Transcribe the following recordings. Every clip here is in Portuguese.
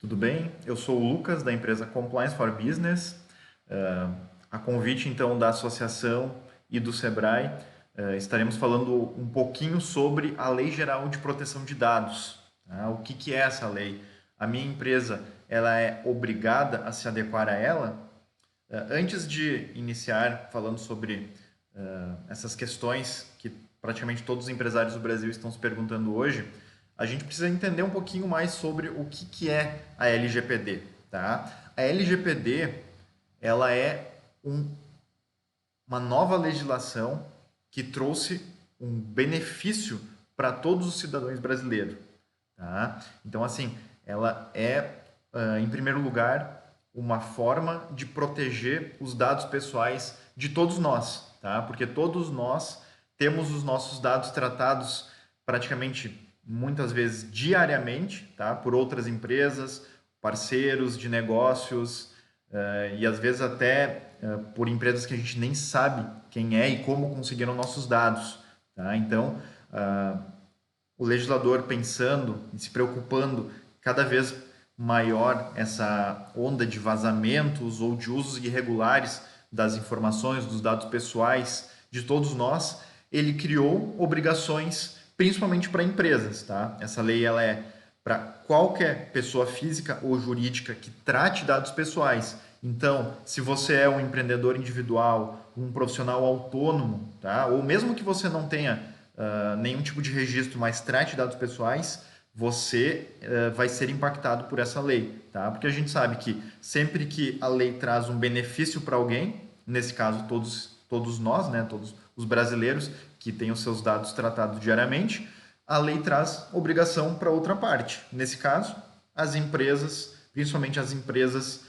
Tudo bem? Eu sou o Lucas, da empresa Compliance for Business. A convite, então, da associação e do Sebrae, estaremos falando um pouquinho sobre a Lei Geral de Proteção de Dados. Tá? O que é essa lei? A minha empresa ela é obrigada a se adequar a ela? Antes de iniciar falando sobre essas questões que praticamente todos os empresários do Brasil estão se perguntando hoje, a gente precisa entender um pouquinho mais sobre o que é a LGPD, tá? A LGPD, ela é uma nova legislação que trouxe um benefício para todos os cidadãos brasileiros, tá? Então, assim, ela é, em primeiro lugar, uma forma de proteger os dados pessoais de todos nós, tá? Porque todos nós temos os nossos dados tratados praticamente muitas vezes diariamente, tá? Por outras empresas, parceiros de negócios, e às vezes até por empresas que a gente nem sabe quem é e como conseguiram nossos dados, tá? Então, o legislador pensando e se preocupando cada vez maior essa onda de vazamentos ou de usos irregulares das informações, dos dados pessoais de todos nós, ele criou obrigações principalmente para empresas, tá? Essa lei ela é para qualquer pessoa física ou jurídica que trate dados pessoais. Então, se você é um empreendedor individual, um profissional autônomo, tá? Ou mesmo que você não tenha nenhum tipo de registro, mas trate dados pessoais, você vai ser impactado por essa lei, tá? Porque a gente sabe que sempre que a lei traz um benefício para alguém, nesse caso todos nós, né, todos os brasileiros que têm os seus dados tratados diariamente, a lei traz obrigação para outra parte. Nesse caso, as empresas, principalmente as empresas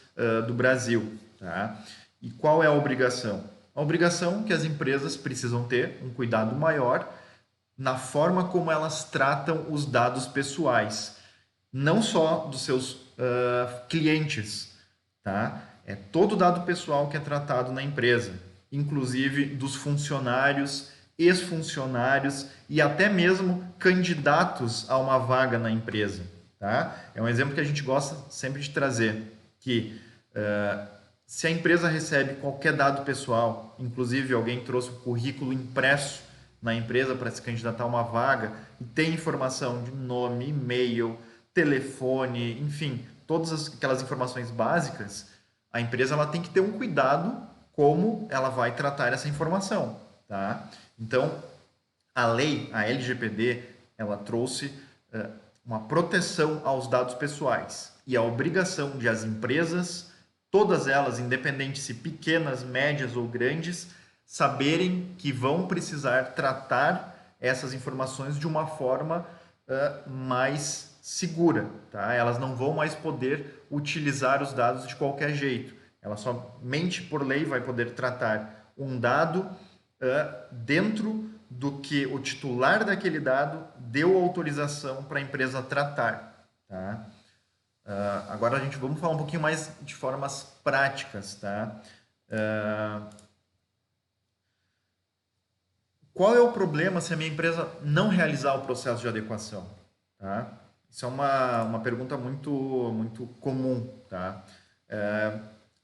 do Brasil, tá? E qual é a obrigação? A obrigação que as empresas precisam ter um cuidado maior na forma como elas tratam os dados pessoais, não só dos seus clientes, tá? É todo dado pessoal que é tratado na empresa, inclusive dos funcionários, ex-funcionários e até mesmo candidatos a uma vaga na empresa, tá? É um exemplo que a gente gosta sempre de trazer, que se a empresa recebe qualquer dado pessoal, inclusive alguém trouxe o currículo impresso na empresa para se candidatar a uma vaga e tem informação de nome, e-mail, telefone, enfim, todas aquelas informações básicas, a empresa ela tem que ter um cuidado como ela vai tratar essa informação, tá? Então, a lei, a LGPD, ela trouxe uma proteção aos dados pessoais e a obrigação de as empresas, todas elas, independente se pequenas, médias ou grandes, saberem que vão precisar tratar essas informações de uma forma mais segura, tá? Elas não vão mais poder utilizar os dados de qualquer jeito. Ela somente por lei vai poder tratar um dado dentro do que o titular daquele dado deu autorização para a empresa tratar, tá? Agora a gente vamos falar um pouquinho mais de formas práticas, tá? Qual é o problema se a minha empresa não realizar o processo de adequação? Tá? Isso é uma pergunta muito comum. Tá?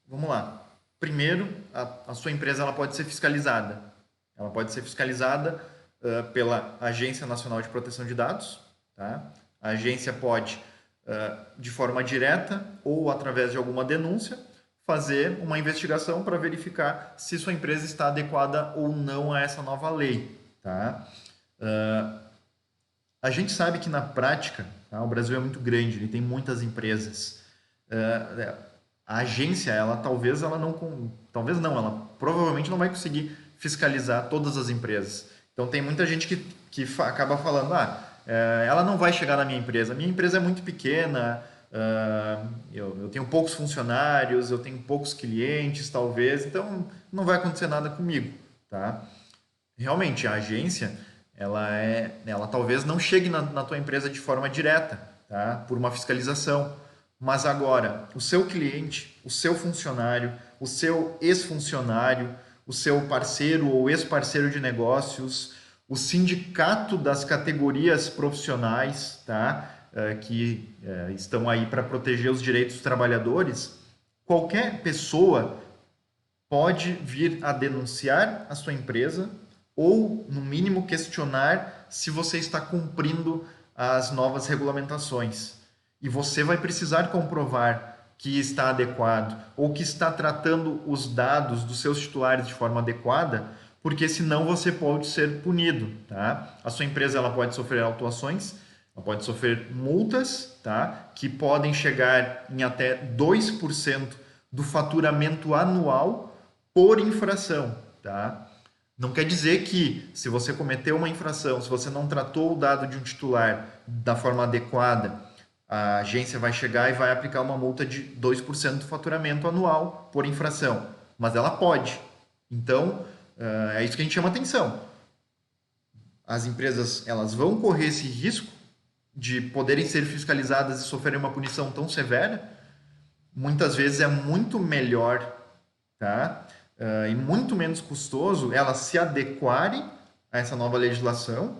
Vamos lá. Primeiro, a sua empresa ela pode ser fiscalizada. Ela pode ser fiscalizada pela Agência Nacional de Proteção de Dados. Tá? A agência pode, de forma direta ou através de alguma denúncia, fazer uma investigação para verificar se sua empresa está adequada ou não a essa nova lei. Tá? A gente sabe que na prática, tá, o Brasil é muito grande, ele tem muitas empresas. A agência, talvez não, ela provavelmente não vai conseguir fiscalizar todas as empresas. Então tem muita gente que acaba falando, ela não vai chegar na minha empresa. Minha empresa é muito pequena, eu tenho poucos funcionários, eu tenho poucos clientes, talvez, então não vai acontecer nada comigo, tá? Realmente, a agência, ela talvez não chegue na tua empresa de forma direta, tá? Por uma fiscalização. Mas agora, o seu cliente, o seu funcionário, o seu ex-funcionário, o seu parceiro ou ex-parceiro de negócios, o sindicato das categorias profissionais, tá? que estão aí para proteger os direitos dos trabalhadores, qualquer pessoa pode vir a denunciar a sua empresa ou, no mínimo, questionar se você está cumprindo as novas regulamentações. E você vai precisar comprovar que está adequado ou que está tratando os dados dos seus titulares de forma adequada, porque senão você pode ser punido, tá? A sua empresa ela pode sofrer autuações, ela pode sofrer multas, tá? Que podem chegar em até 2% do faturamento anual por infração, tá? Não quer dizer que se você cometeu uma infração, se você não tratou o dado de um titular da forma adequada, a agência vai chegar e vai aplicar uma multa de 2% do faturamento anual por infração. Mas ela pode. Então, é isso que a gente chama atenção. As empresas elas vão correr esse risco de poderem ser fiscalizadas e sofrerem uma punição tão severa. Muitas vezes é muito melhor, tá? E muito menos custoso elas se adequarem a essa nova legislação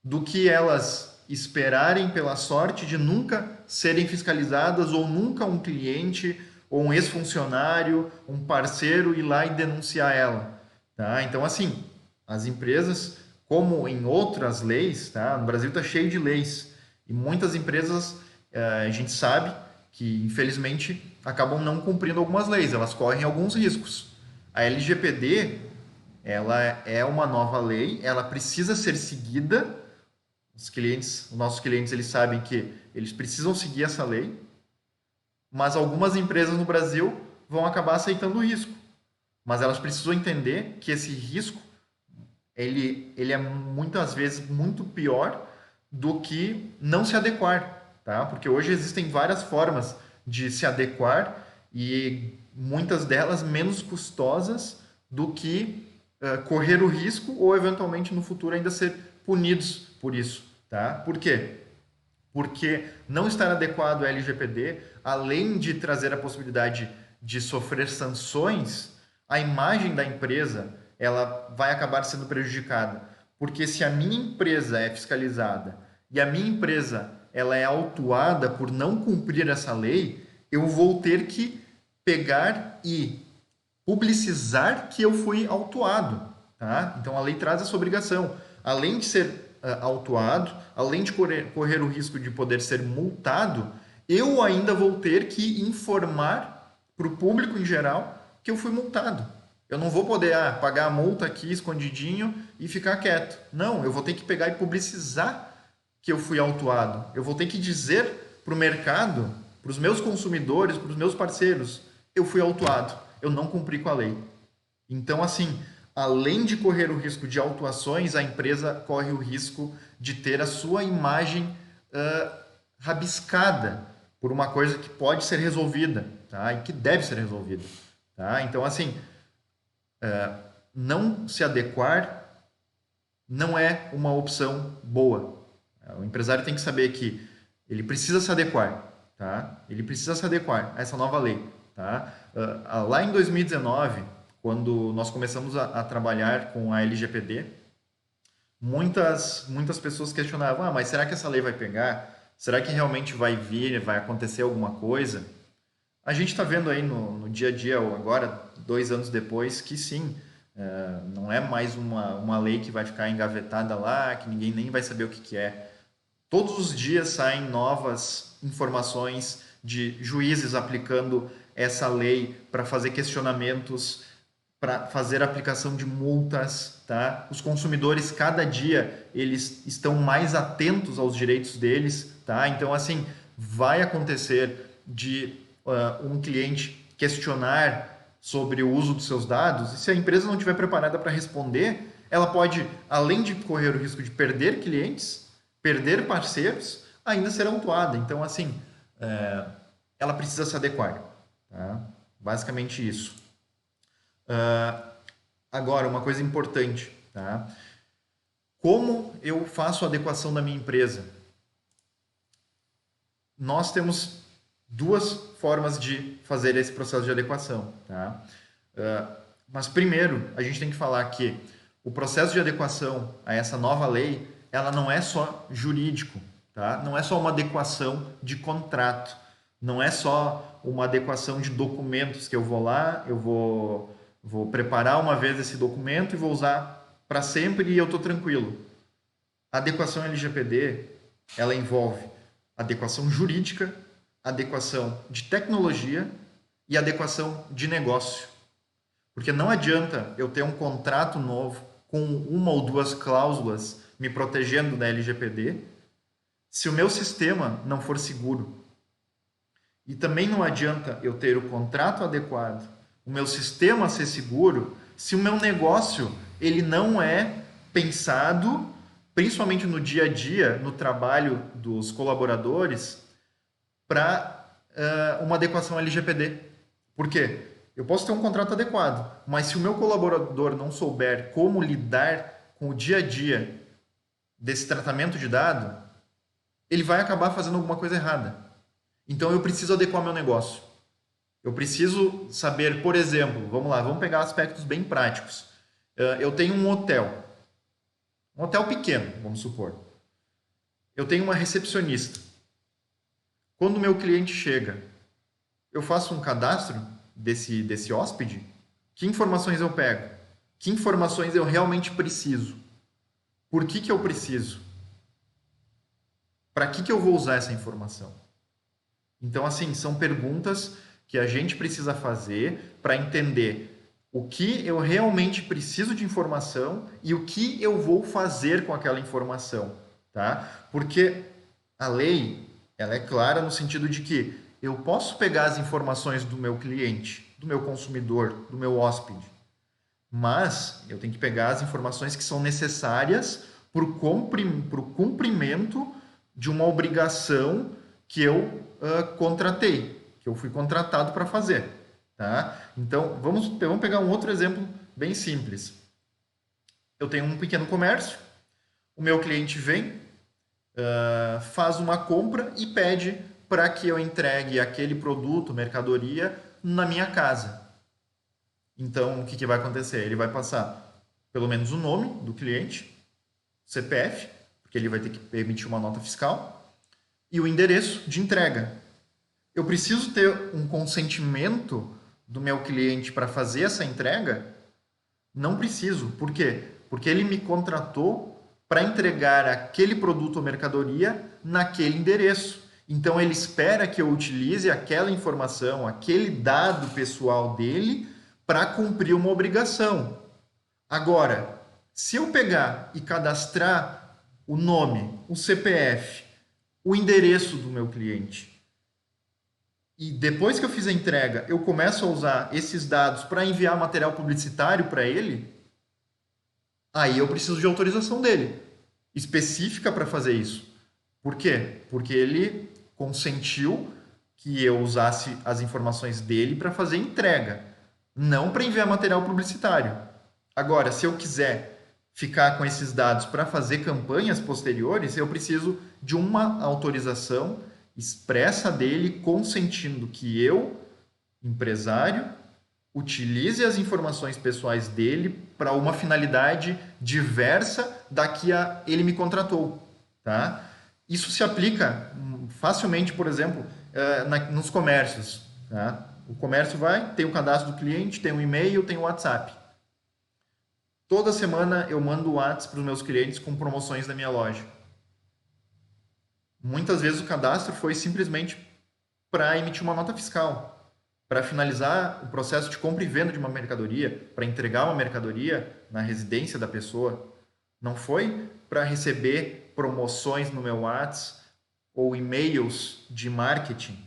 do que elas esperarem pela sorte de nunca serem fiscalizadas ou nunca um cliente ou um ex-funcionário, um parceiro ir lá e denunciar ela, tá? Então, assim, as empresas, como em outras leis, tá? No Brasil está cheio de leis e muitas empresas, a gente sabe que, infelizmente, acabam não cumprindo algumas leis, elas correm alguns riscos. A LGPD, ela é uma nova lei, ela precisa ser seguida. Os nossos clientes, eles sabem que eles precisam seguir essa lei, mas algumas empresas no Brasil vão acabar aceitando o risco. Mas elas precisam entender que esse risco, ele é muitas vezes muito pior do que não se adequar, tá? Porque hoje existem várias formas de se adequar e muitas delas menos custosas do que correr o risco ou eventualmente no futuro ainda ser punidos por isso, tá? Por quê? Porque não estar adequado à LGPD, além de trazer a possibilidade de sofrer sanções, a imagem da empresa ela vai acabar sendo prejudicada. Porque se a minha empresa é fiscalizada e a minha empresa ela é autuada por não cumprir essa lei, eu vou ter que pegar e publicizar que eu fui autuado, tá? Então a lei traz essa obrigação. Além de ser autuado, além de correr o risco de poder ser multado, eu ainda vou ter que informar para o público em geral que eu fui multado. Eu não vou poder pagar a multa aqui escondidinho e ficar quieto. Não, eu vou ter que pegar e publicizar que eu fui autuado. Eu vou ter que dizer para o mercado, para os meus consumidores, para os meus parceiros, eu fui autuado, eu não cumpri com a lei. Então, assim, além de correr o risco de autuações, a empresa corre o risco de ter a sua imagem rabiscada por uma coisa que pode ser resolvida, tá? E que deve ser resolvida, tá? Então, assim, não se adequar não é uma opção boa. O empresário tem que saber que ele precisa se adequar, tá? Ele precisa se adequar a essa nova lei, tá? Lá em 2019, quando nós começamos a trabalhar com a LGPD, muitas pessoas questionavam, mas será que essa lei vai pegar? Será que realmente vai vir, vai acontecer alguma coisa? A gente está vendo aí no dia a dia, agora, 2 anos depois, que sim, não é mais uma lei que vai ficar engavetada lá, que ninguém nem vai saber o que é. Todos os dias saem novas informações de juízes aplicando essa lei para fazer questionamentos, para fazer aplicação de multas, tá? Os consumidores, cada dia, eles estão mais atentos aos direitos deles, tá? Então, assim, vai acontecer de um cliente questionar sobre o uso dos seus dados, e se a empresa não estiver preparada para responder, ela pode, além de correr o risco de perder clientes, perder parceiros, ainda ser autuada. Então, assim, ela precisa se adequar, tá? Basicamente isso. Agora, uma coisa importante, tá? Como eu faço a adequação da minha empresa? Nós temos 2 formas de fazer esse processo de adequação, tá? Mas primeiro, a gente tem que falar que o processo de adequação a essa nova lei, ela não é só jurídico, tá? Não é só uma adequação de contrato, não é só uma adequação de documentos que eu vou lá, vou preparar uma vez esse documento e vou usar para sempre e eu estou tranquilo. A adequação LGPD, ela envolve adequação jurídica, adequação de tecnologia e adequação de negócio. Porque não adianta eu ter um contrato novo com uma ou duas cláusulas me protegendo da LGPD se o meu sistema não for seguro. E também não adianta eu ter o contrato adequado, o meu sistema ser seguro, se o meu negócio ele não é pensado, principalmente no dia a dia, no trabalho dos colaboradores, para uma adequação LGPD. Por quê? Eu posso ter um contrato adequado, mas se o meu colaborador não souber como lidar com o dia a dia desse tratamento de dado, ele vai acabar fazendo alguma coisa errada. Então eu preciso adequar meu negócio. Eu preciso saber, por exemplo, vamos lá, vamos pegar aspectos bem práticos. Eu tenho um hotel pequeno, vamos supor. Eu tenho uma recepcionista. Quando o meu cliente chega, eu faço um cadastro desse hóspede? Que informações eu pego? Que informações eu realmente preciso? Por que eu preciso? Para que eu vou usar essa informação? Então, assim, são perguntas que a gente precisa fazer para entender o que eu realmente preciso de informação e o que eu vou fazer com aquela informação, tá? Porque a lei, ela é clara no sentido de que eu posso pegar as informações do meu cliente, do meu consumidor, do meu hóspede, mas eu tenho que pegar as informações que são necessárias para o cumprimento de uma obrigação que eu contratei, que eu fui contratado para fazer. Tá? Então, vamos pegar um outro exemplo bem simples. Eu tenho um pequeno comércio, o meu cliente vem, faz uma compra e pede para que eu entregue aquele produto, mercadoria, na minha casa. Então, o que vai acontecer? Ele vai passar pelo menos o nome do cliente, CPF, porque ele vai ter que emitir uma nota fiscal, e o endereço de entrega. Eu preciso ter um consentimento do meu cliente para fazer essa entrega? Não preciso. Por quê? Porque ele me contratou para entregar aquele produto ou mercadoria naquele endereço. Então ele espera que eu utilize aquela informação, aquele dado pessoal dele para cumprir uma obrigação. Agora, se eu pegar e cadastrar o nome, o CPF, o endereço do meu cliente, e depois que eu fiz a entrega, eu começo a usar esses dados para enviar material publicitário para ele, aí eu preciso de autorização dele, específica para fazer isso. Por quê? Porque ele consentiu que eu usasse as informações dele para fazer entrega, não para enviar material publicitário. Agora, se eu quiser ficar com esses dados para fazer campanhas posteriores, eu preciso de uma autorização expressa dele consentindo que eu, empresário, utilize as informações pessoais dele para uma finalidade diversa da que ele me contratou, tá? Isso se aplica facilmente, por exemplo, nos comércios, tá? O comércio tem o cadastro do cliente, tem um e-mail, tem o WhatsApp. Toda semana eu mando WhatsApp para os meus clientes com promoções da minha loja. Muitas vezes o cadastro foi simplesmente para emitir uma nota fiscal, para finalizar o processo de compra e venda de uma mercadoria, para entregar uma mercadoria na residência da pessoa. Não foi para receber promoções no meu WhatsApp ou e-mails de marketing.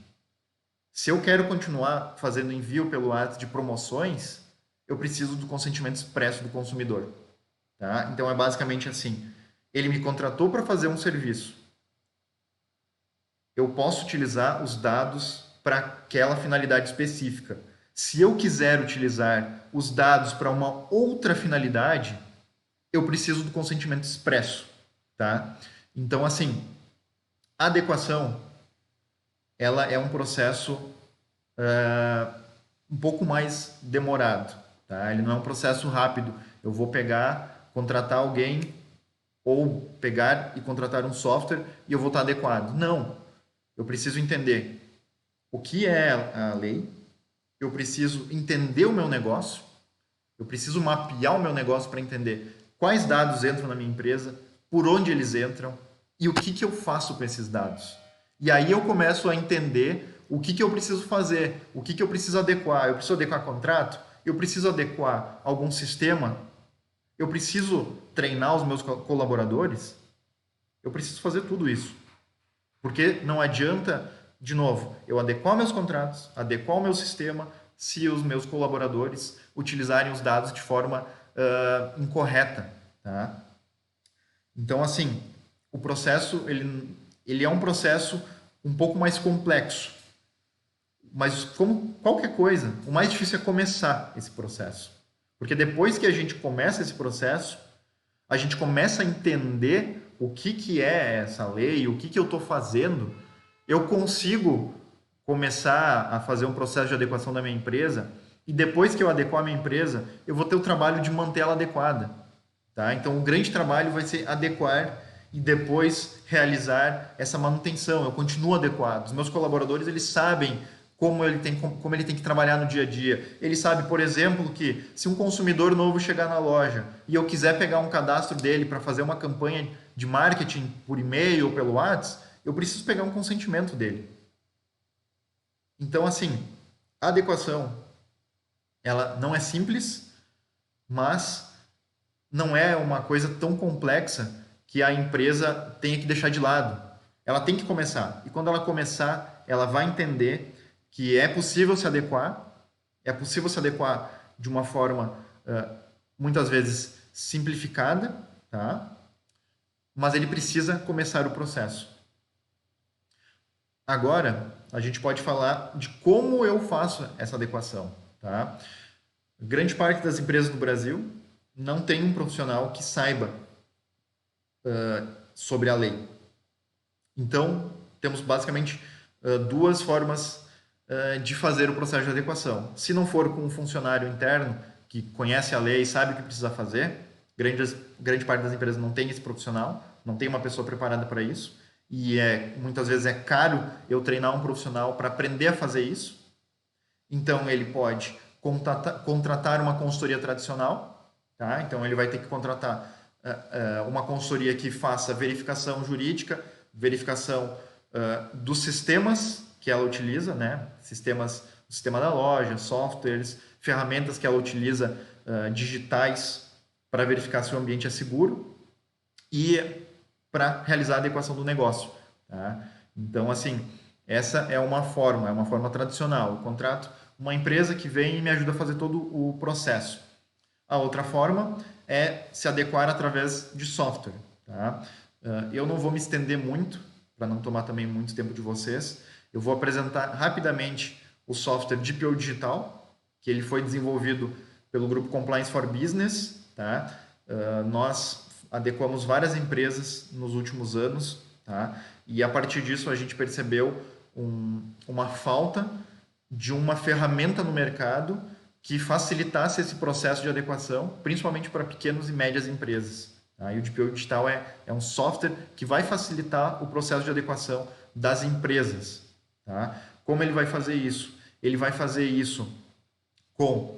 Se eu quero continuar fazendo envio pelo WhatsApp de promoções, eu preciso do consentimento expresso do consumidor. Tá? Então é basicamente assim: ele me contratou para fazer um serviço. Eu posso utilizar os dados para aquela finalidade específica. Se eu quiser utilizar os dados para uma outra finalidade, eu preciso do consentimento expresso, tá? Então, assim, a adequação, ela é um processo um pouco mais demorado, tá? Ele não é um processo rápido. Eu vou pegar, contratar alguém ou pegar e contratar um software e eu vou estar adequado. Não. Eu preciso entender o que é a lei, eu preciso entender o meu negócio, eu preciso mapear o meu negócio para entender quais dados entram na minha empresa, por onde eles entram e o que eu faço com esses dados. E aí eu começo a entender o que eu preciso fazer, o que eu preciso adequar. Eu preciso adequar contrato? Eu preciso adequar algum sistema? Eu preciso treinar os meus colaboradores? Eu preciso fazer tudo isso. Porque não adianta, de novo, eu adequar meus contratos, adequar o meu sistema, se os meus colaboradores utilizarem os dados de forma incorreta. Tá? Então, assim, o processo ele é um processo um pouco mais complexo. Mas como qualquer coisa, o mais difícil é começar esse processo. Porque depois que a gente começa esse processo, a gente começa a entender o que é essa lei, o que eu estou fazendo, eu consigo começar a fazer um processo de adequação da minha empresa e depois que eu adequar a minha empresa, eu vou ter o trabalho de manter ela adequada. Tá? Então, o grande trabalho vai ser adequar e depois realizar essa manutenção. Eu continuo adequado. Os meus colaboradores, eles sabem como ele tem que trabalhar no dia a dia. Ele sabe, por exemplo, que se um consumidor novo chegar na loja e eu quiser pegar um cadastro dele para fazer uma campanha de marketing por e-mail ou pelo WhatsApp, eu preciso pegar um consentimento dele. Então, assim, a adequação, ela não é simples, mas não é uma coisa tão complexa que a empresa tenha que deixar de lado. Ela tem que começar. E quando ela começar, ela vai entender que é possível se adequar de uma forma muitas vezes simplificada, tá? Mas ele precisa começar o processo. Agora, a gente pode falar de como eu faço essa adequação, tá? Grande parte das empresas do Brasil não tem um profissional que saiba sobre a lei. Então, temos basicamente duas formas de fazer o processo de adequação. Se não for com um funcionário interno que conhece a lei e sabe o que precisa fazer, grande parte das empresas não tem esse profissional, não tem uma pessoa preparada para isso, e muitas vezes é caro eu treinar um profissional para aprender a fazer isso. Então, ele pode contratar uma consultoria tradicional, tá? Então, ele vai ter que contratar uma consultoria que faça verificação jurídica, verificação dos sistemas que ela utiliza, né? O sistema da loja, softwares, ferramentas que ela utiliza digitais para verificar se o ambiente é seguro e para realizar a adequação do negócio. Tá? Então, assim, essa é uma forma tradicional. Eu contrato uma empresa que vem e me ajuda a fazer todo o processo. A outra forma é se adequar através de software. Tá? Eu não vou me estender muito, para não tomar também muito tempo de vocês. Eu vou apresentar rapidamente o software DPO Digital, que ele foi desenvolvido pelo grupo Compliance for Business. Tá? Nós adequamos várias empresas nos últimos anos, tá? E a partir disso a gente percebeu uma falta de uma ferramenta no mercado que facilitasse esse processo de adequação, principalmente para pequenas e médias empresas. Tá? E o DPO Digital é um software que vai facilitar o processo de adequação das empresas. Tá? Como ele vai fazer isso? Ele vai fazer isso com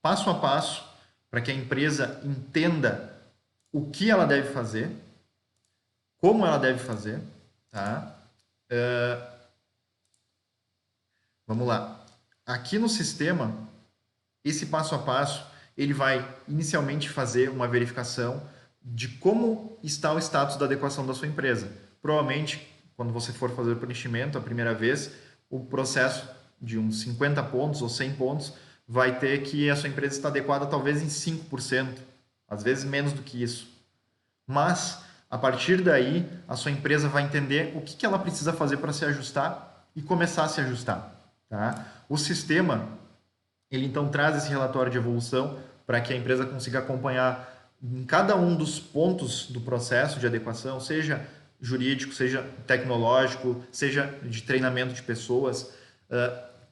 passo a passo para que a empresa entenda o que ela deve fazer, como ela deve fazer. Tá? Vamos lá. Aqui no sistema, esse passo a passo, ele vai inicialmente fazer uma verificação de como está o status da adequação da sua empresa. Provavelmente, quando você for fazer o preenchimento a primeira vez, o processo de uns 50 pontos ou 100 pontos vai ter que a sua empresa está adequada talvez em 5%, às vezes menos do que isso. Mas, a partir daí, a sua empresa vai entender o que ela precisa fazer para se ajustar e começar a se ajustar. Tá? O sistema, ele então traz esse relatório de evolução para que a empresa consiga acompanhar em cada um dos pontos do processo de adequação, seja jurídico, seja tecnológico, seja de treinamento de pessoas,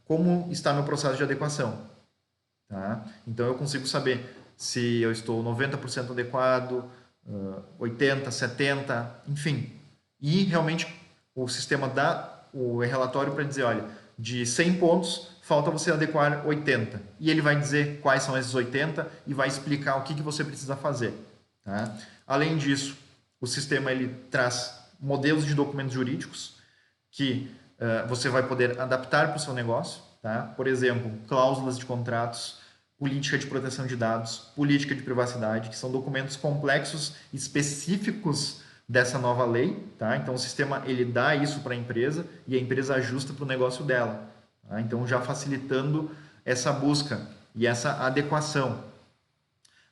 como está meu processo de adequação. Tá? Então eu consigo saber se eu estou 90% adequado, 80, 70, enfim. E realmente o sistema dá o relatório para dizer, olha, de 100 pontos, falta você adequar 80. E ele vai dizer quais são esses 80 e vai explicar o que você precisa fazer. Tá? Além disso, o sistema ele traz modelos de documentos jurídicos que você vai poder adaptar para o seu negócio. Tá? Por exemplo, cláusulas de contratos, política de proteção de dados, política de privacidade, que são documentos complexos específicos dessa nova lei. Tá? Então, o sistema ele dá isso para a empresa e a empresa ajusta para o negócio dela. Tá? Então, já facilitando essa busca e essa adequação.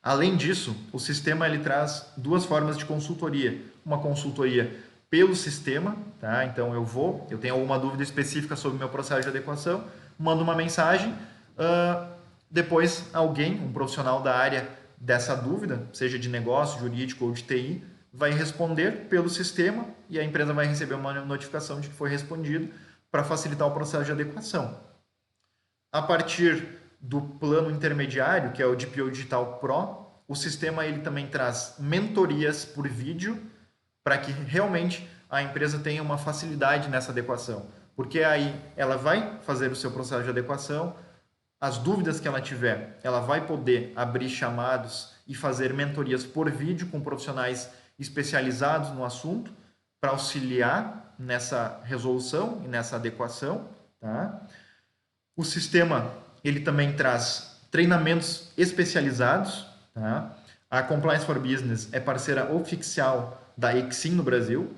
Além disso, o sistema ele traz duas formas de consultoria. Uma consultoria pelo sistema, tá? Então eu tenho alguma dúvida específica sobre o meu processo de adequação, mando uma mensagem, depois alguém, um profissional da área dessa dúvida, seja de negócio, jurídico ou de TI, vai responder pelo sistema e a empresa vai receber uma notificação de que foi respondido para facilitar o processo de adequação. A partir do plano intermediário, que é o DPO Digital Pro, o sistema ele também traz mentorias por vídeo para que realmente a empresa tenha uma facilidade nessa adequação. Porque aí ela vai fazer o seu processo de adequação, as dúvidas que ela tiver, ela vai poder abrir chamados e fazer mentorias por vídeo com profissionais especializados no assunto para auxiliar nessa resolução e nessa adequação. Tá? O sistema ele também traz treinamentos especializados. Tá? A Compliance for Business é parceira oficial da Exim no Brasil,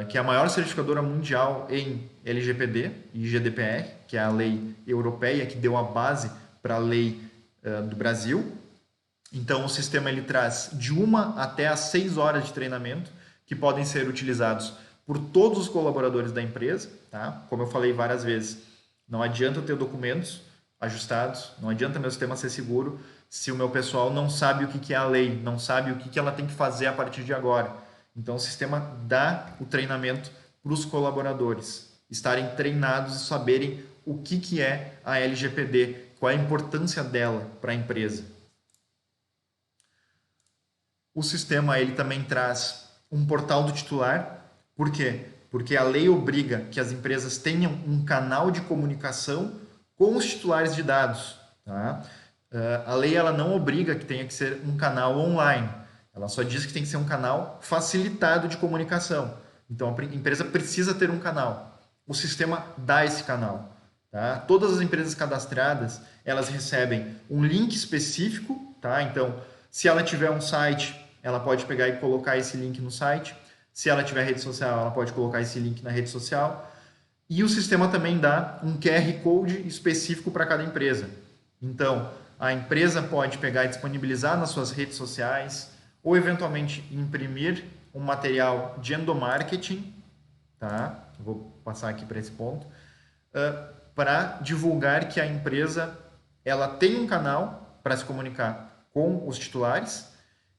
que é a maior certificadora mundial em LGPD e GDPR, que é a lei europeia que deu a base para a lei do Brasil. Então, o sistema ele traz de 1 até 6 horas de treinamento que podem ser utilizados por todos os colaboradores da empresa. Tá? Como eu falei várias vezes, não adianta eu ter documentos ajustados, não adianta meu sistema ser seguro se o meu pessoal não sabe o que é a lei, não sabe o que ela tem que fazer a partir de agora. Então, o sistema dá o treinamento para os colaboradores estarem treinados e saberem o que é a LGPD, qual é a importância dela para a empresa. O sistema ele também traz um portal do titular. Por quê? Porque a lei obriga que as empresas tenham um canal de comunicação com os titulares de dados. Tá? A lei ela não obriga que tenha que ser um canal online. Ela só diz que tem que ser um canal facilitado de comunicação. Então, a empresa precisa ter um canal. O sistema dá esse canal. Tá? Todas as empresas cadastradas, elas recebem um link específico. Tá? Então, se ela tiver um site, ela pode pegar e colocar esse link no site. Se ela tiver rede social, ela pode colocar esse link na rede social. E o sistema também dá um QR Code específico para cada empresa. Então, a empresa pode pegar e disponibilizar nas suas redes sociais ou, eventualmente, imprimir um material de endomarketing, tá? Vou passar aqui para esse ponto, para divulgar que a empresa ela tem um canal para se comunicar com os titulares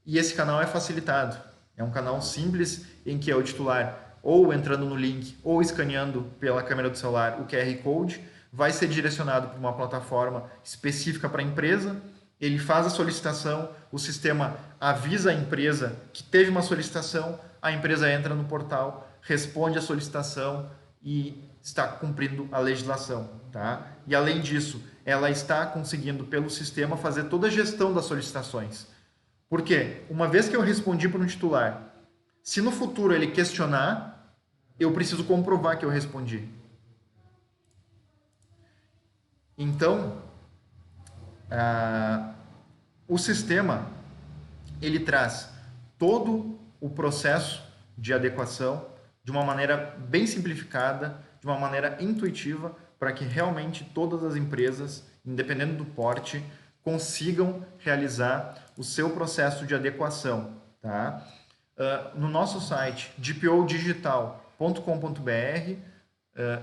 e esse canal é facilitado. É um canal simples em que o titular, ou entrando no link, ou escaneando pela câmera do celular o QR Code, vai ser direcionado para uma plataforma específica para a empresa, ele faz a solicitação, o sistema avisa a empresa que teve uma solicitação, a empresa entra no portal, responde a solicitação e está cumprindo a legislação. Tá? E além disso, ela está conseguindo, pelo sistema, fazer toda a gestão das solicitações. Por quê? Uma vez que eu respondi para um titular, se no futuro ele questionar, eu preciso comprovar que eu respondi. Então, o sistema ele traz todo o processo de adequação de uma maneira bem simplificada, de uma maneira intuitiva, para que realmente todas as empresas, independente do porte, consigam realizar o seu processo de adequação. Tá? No nosso site, dpodigital.com.br,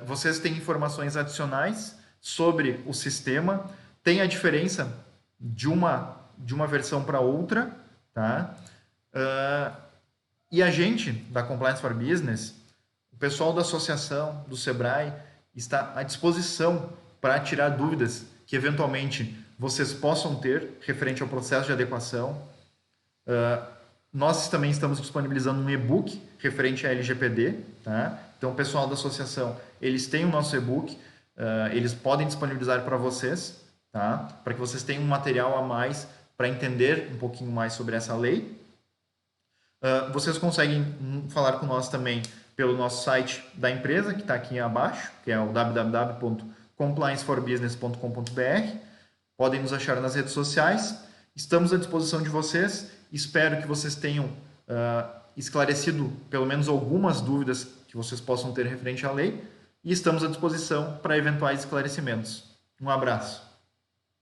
vocês têm informações adicionais sobre o sistema, tem a diferença de uma versão para outra, tá? E a gente, da Compliance for Business, o pessoal da associação, do Sebrae, está à disposição para tirar dúvidas que eventualmente vocês possam ter referente ao processo de adequação. Nós também estamos disponibilizando um e-book referente à LGPD, tá? Então, o pessoal da associação, eles têm o nosso e-book, eles podem disponibilizar para vocês, tá? Para que vocês tenham um material a mais para entender um pouquinho mais sobre essa lei. Vocês conseguem falar com nós também pelo nosso site da empresa, que está aqui abaixo, que é o www.complianceforbusiness.com.br. Podem nos achar nas redes sociais. Estamos à disposição de vocês. Espero que vocês tenham esclarecido pelo menos algumas dúvidas que vocês possam ter referente à lei. E estamos à disposição para eventuais esclarecimentos. Um abraço.